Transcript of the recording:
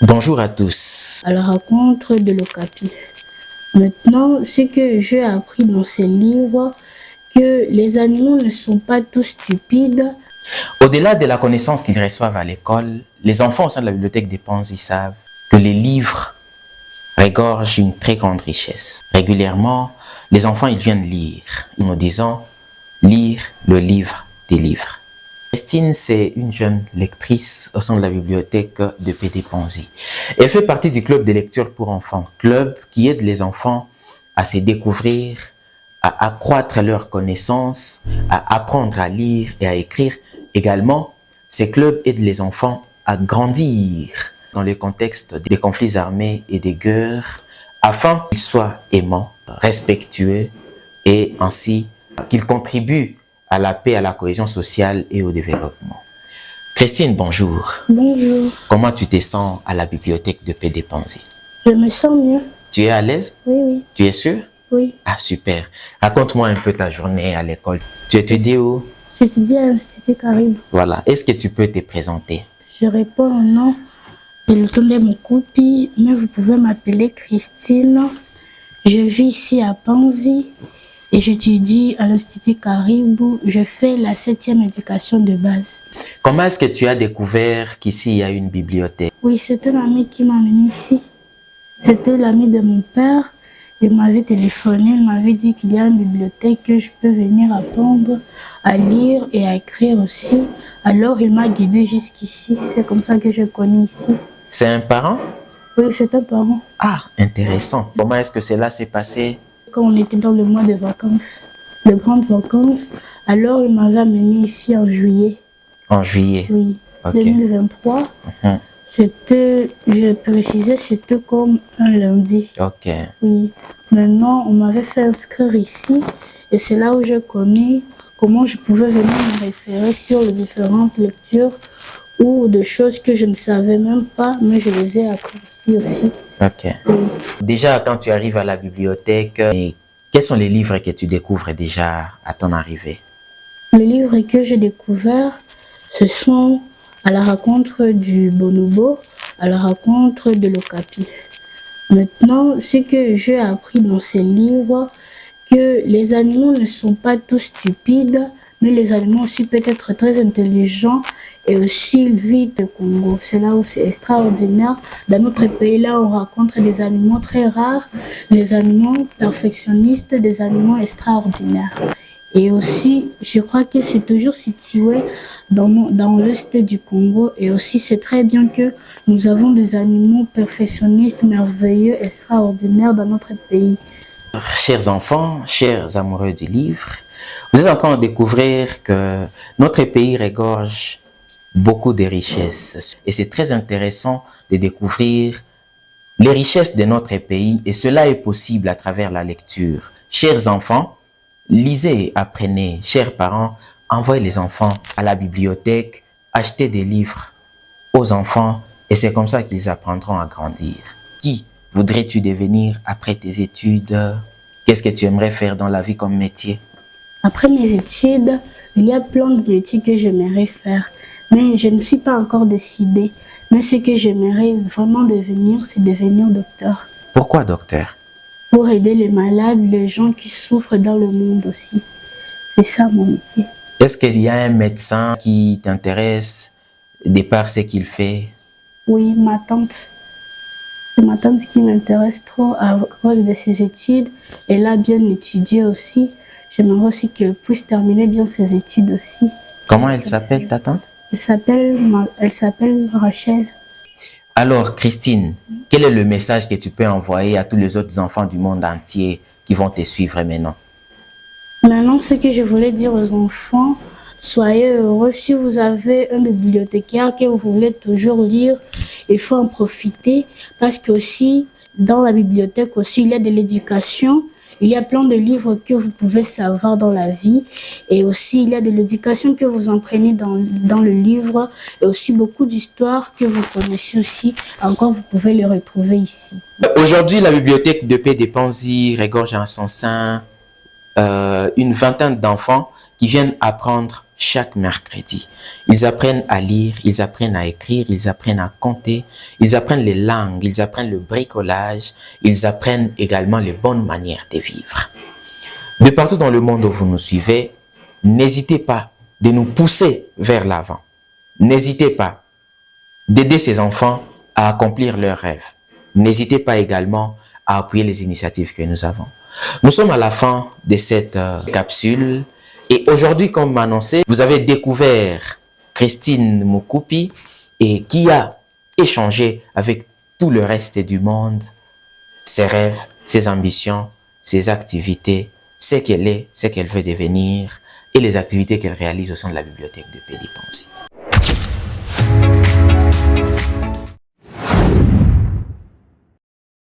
Bonjour à tous. À la rencontre de l'Okapi. Maintenant, ce que j'ai appris dans ces livres, que les animaux ne sont pas tous stupides. Au-delà de la connaissance qu'ils reçoivent à l'école, les enfants au sein de la bibliothèque des Panzi savent que les livres regorgent une très grande richesse. Régulièrement, les enfants ils viennent lire. Nous disons lire le livre des livres. Christine, c'est une jeune lectrice au sein de la bibliothèque de PD Panzi. Elle fait partie du club de lecture pour enfants, club qui aide les enfants à se découvrir, à accroître leurs connaissances, à apprendre à lire et à écrire. Également, ces clubs aident les enfants à grandir dans le contexte des conflits armés et des guerres, afin qu'ils soient aimants, respectueux et ainsi qu'ils contribuent à la paix, à la cohésion sociale et au développement. Christine, bonjour. Bonjour. Comment tu te sens à la bibliothèque de PD Panzi? Je me sens mieux. Tu es à l'aise? Oui. Tu es sûr? Oui. Ah, super. Raconte-moi un peu ta journée à l'école. Tu étudies où? J'étudie à l'Institut Caribou. Voilà. Est-ce que tu peux te présenter? Je réponds au nom de l'Otonde Mokupi, mais vous pouvez m'appeler Christine. Je vis ici à Panzi et j'étudie à l'Institut Caribou. Je fais la 7e éducation de base. Comment est-ce que tu as découvert qu'ici il y a une bibliothèque? Oui, c'est un ami qui m'a amené ici. C'était l'ami de mon père. Il m'avait téléphoné, il m'avait dit qu'il y a une bibliothèque que je peux venir apprendre à lire et à écrire aussi. Alors il m'a guidé jusqu'ici. C'est comme ça que je connais ici. C'est un parent? Oui, c'est un parent. Ah, intéressant. Comment est-ce que cela s'est passé? Quand on était dans le mois de vacances, de grandes vacances, alors il m'avait amené ici en juillet. En juillet? Oui, Okay. 2023. C'était, je précisais, c'était comme un lundi. Ok. Oui. Maintenant, on m'avait fait inscrire ici et c'est là où je connais comment je pouvais venir me référer sur les différentes lectures ou des choses que je ne savais même pas, mais je les ai appris ici aussi. Ok. Oui. Déjà, quand tu arrives à la bibliothèque, quels sont les livres que tu découvres déjà à ton arrivée? Les livres que j'ai découverts, ce sont À la rencontre du bonobo, À la rencontre de l'Okapi. Maintenant, ce que j'ai appris dans ces livres, que les animaux ne sont pas tous stupides, mais les animaux aussi peuvent être très intelligents et aussi ils vivent au Congo. C'est là où c'est extraordinaire. Dans notre pays, là, on rencontre des animaux très rares, des animaux perfectionnistes, des animaux extraordinaires. Et aussi, je crois que c'est toujours situé dans l'est du Congo. Et aussi, c'est très bien que nous avons des animaux perfectionnistes, merveilleux, extraordinaires dans notre pays. Chers enfants, chers amoureux du livre, vous êtes en train de découvrir que notre pays regorge beaucoup de richesses. Et c'est très intéressant de découvrir les richesses de notre pays et cela est possible à travers la lecture. Chers enfants, lisez et apprenez. Chers parents, envoyez les enfants à la bibliothèque, achetez des livres aux enfants et c'est comme ça qu'ils apprendront à grandir. Qui voudrais-tu devenir après tes études? Qu'est-ce que tu aimerais faire dans la vie comme métier? Après mes études, il y a plein de métiers que j'aimerais faire, mais je ne suis pas encore décidée. Mais ce que j'aimerais vraiment devenir, c'est devenir docteur. Pourquoi docteur? Pour aider les malades, les gens qui souffrent dans le monde aussi. C'est ça mon métier. Est-ce qu'il y a un médecin qui t'intéresse de par ce qu'il fait? Oui, ma tante. C'est ma tante qui m'intéresse trop à cause de ses études. Elle a bien étudié aussi. J'aimerais aussi qu'elle puisse terminer bien ses études aussi. Comment elle s'appelle ta tante? Elle s'appelle Rachel. Alors Christine, quel est le message que tu peux envoyer à tous les autres enfants du monde entier qui vont te suivre maintenant? Maintenant, ce que je voulais dire aux enfants, soyez heureux. Si vous avez un bibliothécaire que vous voulez toujours lire, il faut en profiter parce que aussi, dans la bibliothèque aussi, il y a de l'éducation. Il y a plein de livres que vous pouvez savoir dans la vie et aussi il y a de l'éducation que vous en prenez dans le livre et aussi beaucoup d'histoires que vous connaissez aussi. Encore, vous pouvez les retrouver ici. Aujourd'hui, la bibliothèque de PD Panzi regorge en son sein une vingtaine d'enfants qui viennent apprendre chaque mercredi. Ils apprennent à lire, ils apprennent à écrire, ils apprennent à compter, ils apprennent les langues, ils apprennent le bricolage, ils apprennent également les bonnes manières de vivre. De partout dans le monde où vous nous suivez, n'hésitez pas de nous pousser vers l'avant. N'hésitez pas d'aider ces enfants à accomplir leurs rêves. N'hésitez pas également à appuyer les initiatives que nous avons. Nous sommes à la fin de cette capsule et aujourd'hui, comme annoncé, vous avez découvert Christine Mukupi et qui a échangé avec tout le reste du monde ses rêves, ses ambitions, ses activités, ce qu'elle est, ce qu'elle veut devenir et les activités qu'elle réalise au sein de la bibliothèque de Pélipanzi.